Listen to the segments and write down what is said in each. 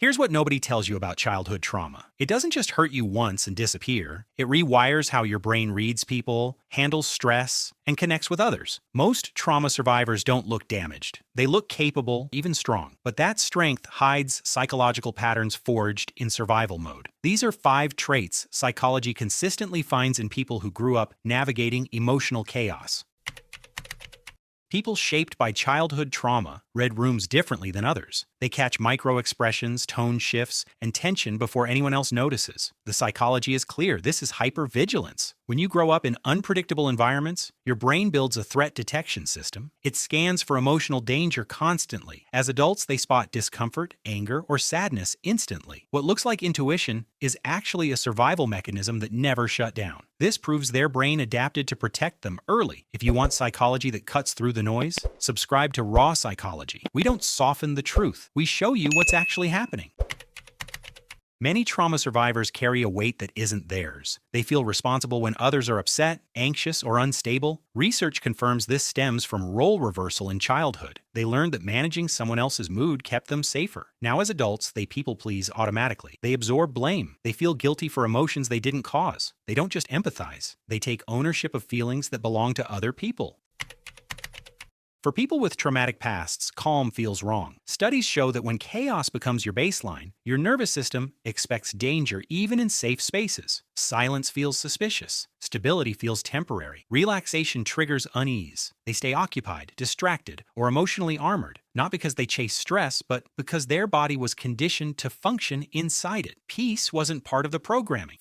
Here's what nobody tells you about childhood trauma. It doesn't just hurt you once and disappear. It rewires how your brain reads people, handles stress, and connects with others. Most trauma survivors don't look damaged. They look capable, even strong. But that strength hides psychological patterns forged in survival mode. These are 5 traits psychology consistently finds in people who grew up navigating emotional chaos. People shaped by childhood trauma read rooms differently than others. They catch micro-expressions, tone shifts, and tension before anyone else notices. The psychology is clear. This is hypervigilance. When you grow up in unpredictable environments, your brain builds a threat detection system. It scans for emotional danger constantly. As adults, they spot discomfort, anger, or sadness instantly. What looks like intuition is actually a survival mechanism that never shut down. This proves their brain adapted to protect them early. If you want psychology that cuts through the noise, subscribe to Raw Psychology. We don't soften the truth. We show you what's actually happening. Many trauma survivors carry a weight that isn't theirs. They feel responsible when others are upset, anxious, or unstable. Research confirms this stems from role reversal in childhood. They learned that managing someone else's mood kept them safer. Now as adults, they people-please automatically. They absorb blame. They feel guilty for emotions they didn't cause. They don't just empathize. They take ownership of feelings that belong to other people. For people with traumatic pasts, calm feels wrong. Studies show that when chaos becomes your baseline, your nervous system expects danger even in safe spaces. Silence feels suspicious. Stability feels temporary. Relaxation triggers unease. They stay occupied, distracted, or emotionally armored, not because they chase stress, but because their body was conditioned to function inside it. Peace wasn't part of the programming.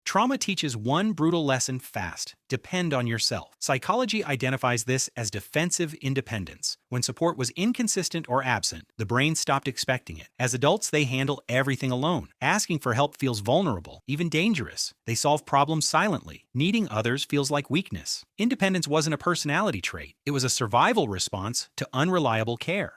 Trauma teaches one brutal lesson fast: depend on yourself. Psychology identifies this as defensive independence. When support was inconsistent or absent, the brain stopped expecting it. As adults, they handle everything alone. Asking for help feels vulnerable, even dangerous. They solve problems silently. Needing others feels like weakness. Independence wasn't a personality trait. It was a survival response to unreliable care.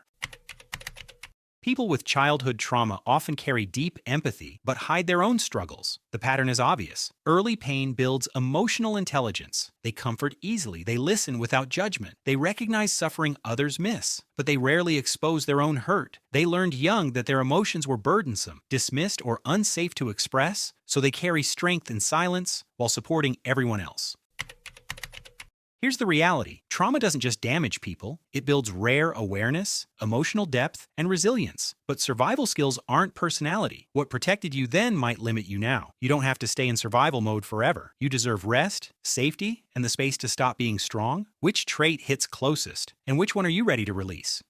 People with childhood trauma often carry deep empathy but hide their own struggles. The pattern is obvious. Early pain builds emotional intelligence. They comfort easily. They listen without judgment. They recognize suffering others miss, but they rarely expose their own hurt. They learned young that their emotions were burdensome, dismissed, or unsafe to express, so they carry strength in silence while supporting everyone else. Here's the reality. Trauma doesn't just damage people, it builds rare awareness, emotional depth, and resilience. But survival skills aren't personality. What protected you then might limit you now. You don't have to stay in survival mode forever. You deserve rest, safety, and the space to stop being strong. Which trait hits closest? And which one are you ready to release?